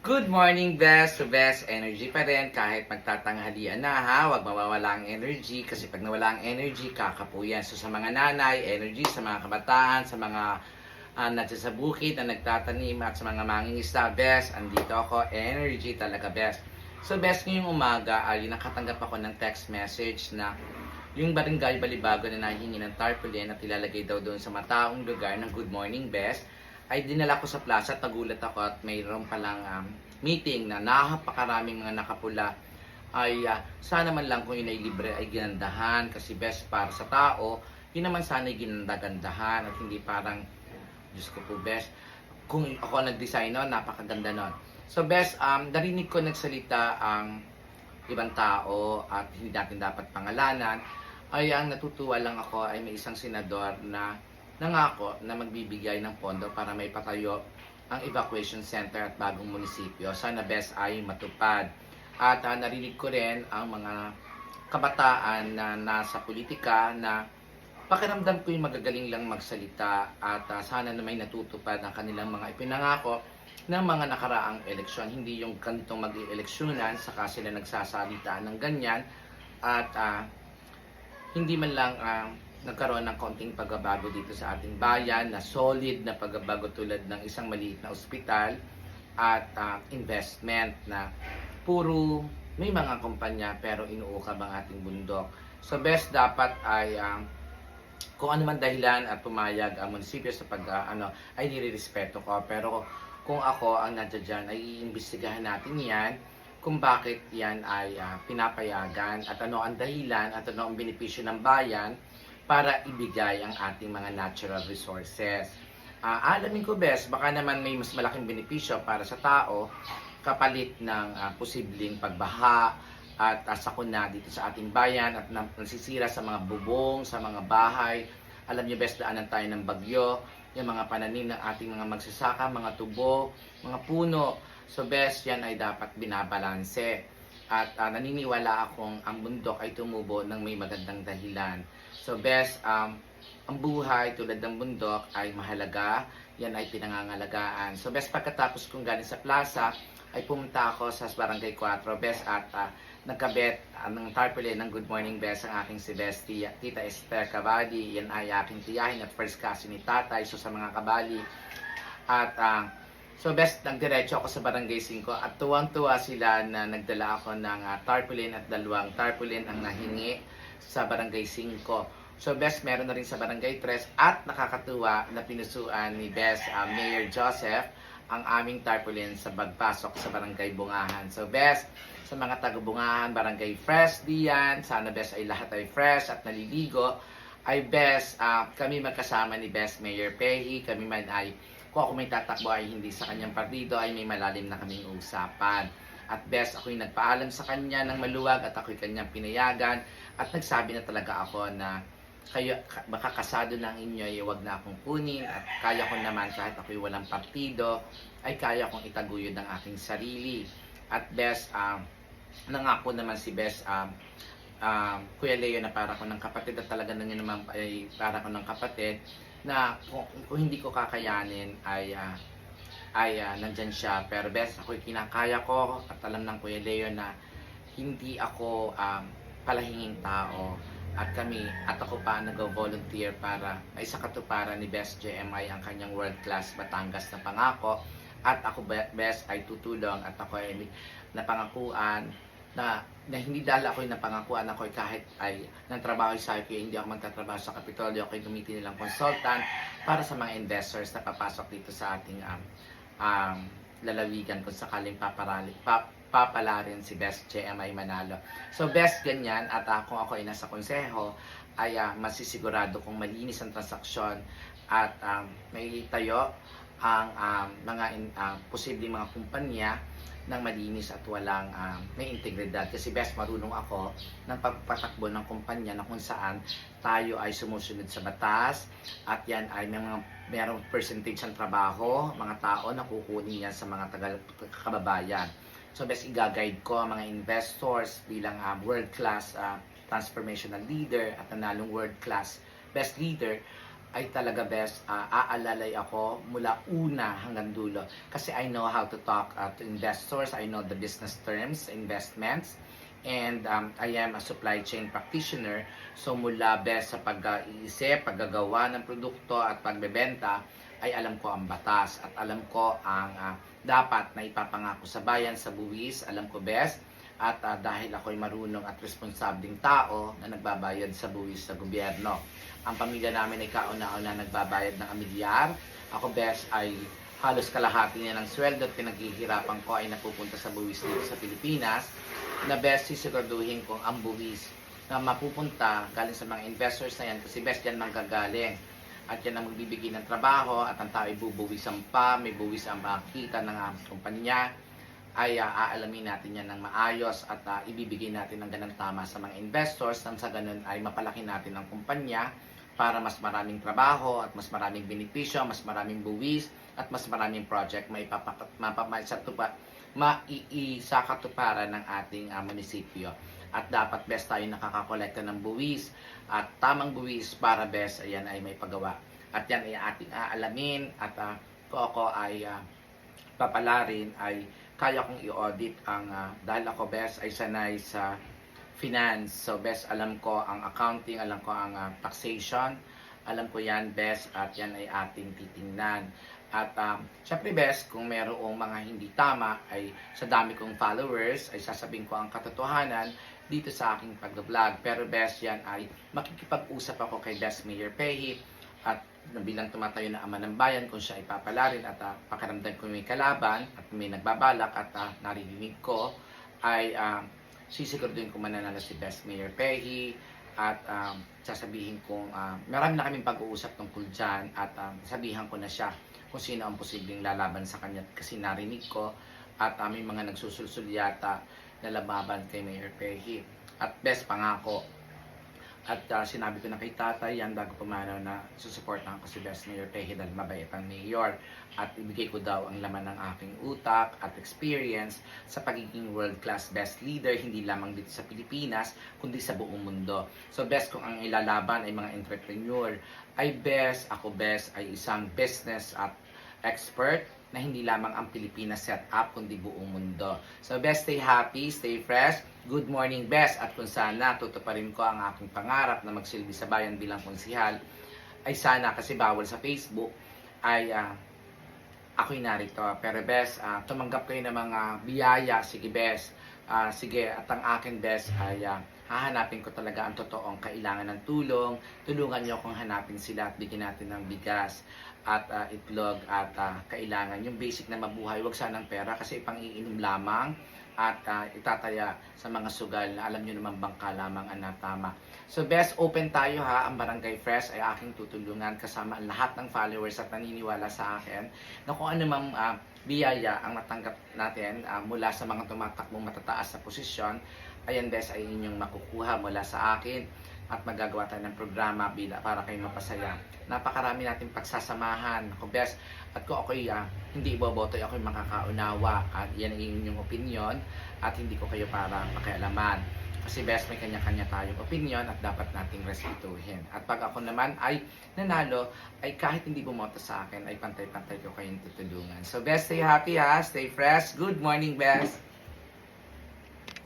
Good morning, best to best energy pa rin kahit magtatanghalian na ha. Huwag mawawala ang energy kasi pag nawala ang energy, kakapuyan. So sa mga nanay, energy, sa mga kabataan, sa mga nandiyan sa bukid na nagtatanim at sa mga mangingisda, best, andito ako, energy talaga best. So best ngayong umaga ay nakatanggap ako ng text message na yung barangay Balibago na nahingi ng tarpaulin at ilalagay daw doon sa mataong lugar ng Good Morning Best ay dinala ko sa plaza at nagulat ako at mayroon palang meeting na napakaraming mga nakapula ay sana man lang kung yun ay libre ay ginandahan kasi best para sa tao yun naman sana ay ginandagandahan at hindi parang Diyos ko po best kung ako nag-design nun napakaganda nun so best narinig ko nagsalita ang ibang tao at hindi natin dapat pangalanan ay ang natutuwa lang ako ay may isang senador na nangako na magbibigay ng pondo para may patayo ang evacuation center at bagong munisipyo. Sana best ay matupad. At narinig ko rin ang mga kabataan na nasa politika na pakiramdam ko yung magagaling lang magsalita at sana na may natutupad ang kanilang mga ipinangako ng mga nakaraang eleksyon. Hindi yung ganitong mag-ieleksyonan saka sila nagsasalita ng ganyan at hindi man lang nagkaroon ng konting pagbabago dito sa ating bayan na solid na pagbabago tulad ng isang maliit na ospital at investment na puro may mga kumpanya pero inuukab ang ating bundok. So best dapat ay kung ano man dahilan at pumayag ang munisipyo sa ay nirerespeto ko pero kung ako ang nandiyan dyan ay iimbestigahan natin yan kung bakit yan ay pinapayagan at ano ang dahilan at ano ang benepisyo ng bayan para ibigay ang ating mga natural resources. Alamin ko best, baka naman may mas malaking benepisyo para sa tao kapalit ng posibleng pagbaha at sakuna dito sa ating bayan at nasisira sa mga bubong, sa mga bahay. Alam niyo best, daanan tayo ng bagyo, yung mga pananim ng ating mga magsasaka, mga tubo, mga puno. So best, yan ay dapat binabalanse. At naniniwala akong ang bundok ay tumubo ng may magandang dahilan. So best, ang buhay tulad ng bundok ay mahalaga, yan ay pinangangalagaan. So best, pagkatapos kong galing sa plaza, ay pumunta ako sa Barangay 4 Best at nagkabet ng tarpaulin ng Good Morning Best ang aking si Best Tita Esther Cabali. Yan ay aking tiyahin at first cousin ni Tatay. So sa mga kabali at so best, nagdiretso ako sa Barangay 5 at tuwang-tuwa sila na nagdala ako ng tarpaulin at dalawang tarpaulin ang nahingi sa Barangay 5. So best, meron na rin sa Barangay 3 at nakakatuwa na pinusuan ni Best Mayor Joseph ang aming tarpaulin sa pagpasok sa Barangay Bungahan. So best, sa mga taga-Bungahan, Barangay Fresh diyan, sana best ay lahat ay fresh at naliligo, ay best, kami magkasama ni Best Mayor Pehi, kami man ay kung ako may tatakbo ay hindi sa kanyang partido ay may malalim na kaming usapan. At best, ako'y nagpaalam sa kanya ng maluwag at ako'y kanyang pinayagan at nagsabi na talaga ako na kayo, baka kasado ng inyo ay wag na akong kunin at kaya ko naman kahit ako'y walang partido ay kaya kong itaguyod ng aking sarili. At best, nangako naman si Best Kuya Leo na para ko ng kapatid at talaga na naman ay para ko ng kapatid na kung hindi ko kakayanin ay nandyan siya. Pero best, ako'y kinakaya ko at alam ng Kuya Leo na hindi ako palahinging tao at ako pa nag-volunteer para ay sa katuparan ni Best JMI ang kanyang world class Batangas na pangako at ako best ay tutulong at ako ay napangakuan na hindi dahil ako'y napangakuan ako kahit ay ng trabaho sa IPA, hindi ako magtatrabaho sa Kapitolyo, ako'y gamitin nilang consultant para sa mga investors na papasok dito sa ating lalawigan kung sakaling papalarin si Best JMI Manalo. So best ganyan at kung ako ay nasa konseho ay masisigurado kung malinis ang transaksyon at may tayo ang posibleng mga kumpanya ng malinis at walang may integridad. Kasi best, marunong ako ng pagpatakbo ng kumpanya na kung saan tayo ay sumusunod sa batas at yan ay merong percentage ng trabaho, mga tao na kukunin yan sa mga kababayan. So best, i-guide ko ang mga investors bilang world-class transformational leader at nanalong world-class best leader ay talaga best, aalalay ako mula una hanggang dulo. Kasi I know how to talk to investors, I know the business terms, investments, and I am a supply chain practitioner. So mula best sa pag-iisip, paggagawa ng produkto at pagbebenta, ay alam ko ang batas at alam ko ang dapat na ipapangako sa bayan, sa buwis, alam ko best. At dahil ako'y marunong at responsabling tao na nagbabayad sa buwis sa gobyerno. Ang pamilya namin ay kauna-una nagbabayad ng amilyar. Ako best ay halos kalahati niya ng sweldo at pinaghihirapan ko ay napupunta sa buwis dito sa Pilipinas. Na best sisiguraduhin kong ang buwis na mapupunta galing sa mga investors na yan kasi best yan manggagaling. At yan ang magbibigay ng trabaho at ang tao ay bubuwisan pa, may buwis ang makikita ng kumpanya ay aalamin natin yan ng maayos at ibibigay natin ng ganang tama sa mga investors nang sa ganun ay mapalaki natin ang kumpanya para mas maraming trabaho at mas maraming benepisyo, mas maraming buwis at mas maraming project maiisakatuparan ng ating munisipyo. At dapat best tayo nakakakolekta ng buwis at tamang buwis para best ayan ay may pagawa. At yan ay ating aalamin at kung ako ay papalarin ay kaya kong i-audit ang dahil ako best ay sanay sa finance. So best alam ko ang accounting, alam ko ang taxation, alam ko yan best at yan ay ating titingnan. At syempre best kung merong mga hindi tama ay sa dami kong followers ay sasabihin ko ang katotohanan dito sa aking pag-vlog. Pero best yan ay makikipag-usap ako kay Best Mayor Pehi at bilang tumatayo na ama ng bayan kung siya ay papalarin at pakiramdam ko may kalaban at may nagbabalak at narinig ko ay sisiguraduhin ko mananalo si Best Mayor Pehi at sasabihin kong marami na kaming pag-uusap tungkol dyan at sabihan ko na siya kung sino ang posibleng lalaban sa kanya kasi narinig ko at may mga nagsusulsul yata na lababan kay Mayor Pehi at best pangako. At sinabi ko na kay tatay yan bago pumanaw na susuportahan ko si Best Mayor Pehi dahil mabait ang mayor at ibigay ko daw ang laman ng aking utak at experience sa pagiging world-class best leader hindi lamang dito sa Pilipinas kundi sa buong mundo. So best kung ang ilalaban ay mga entrepreneur ay best, ako best ay isang business at expert na hindi lamang ang Pilipinas set up kundi buong mundo. So best, stay happy, stay fresh. Good morning best at kung sana tutuparin ko ang aking pangarap na magsilbi sa bayan bilang konsihal ay sana kasi bawal sa Facebook ay ako'y narito. Pero best, tumanggap kayo ng mga biyaya. Sige best, sige at ang akin best ay hahanapin ko talaga ang totoong kailangan ng tulong. Tulungan niyo akong hanapin sila at bigyan natin ng bigas at itlog at kailangan yung basic na mabuhay. Huwag sanang pera kasi pang-iinom lamang at itataya sa mga sugal na alam nyo naman bangka lamang ang natama. So best, open tayo ha. Ang Barangay Fresh ay aking tutulungan kasama ang lahat ng followers at naniniwala sa akin na kung ano mang biyaya ang matanggap natin mula sa mga tumatakbong matataas na posisyon, ayan best ay inyong makukuha mula sa akin at magagawa tayo ng programa para kayo mapasaya. Napakarami nating pagsasamahan. Ako best, at kung ako'y hindi iboboto, ako'y makakaunawa at yan ang inyong opinion at hindi ko kayo para pakialaman. Kasi best, may kanya-kanya tayong opinion at dapat nating respetuhin. At pag ako naman ay nanalo, ay kahit hindi bumoto sa akin, ay pantay-pantay ko kayong tutulungan. So best, stay happy ha, stay fresh. Good morning best!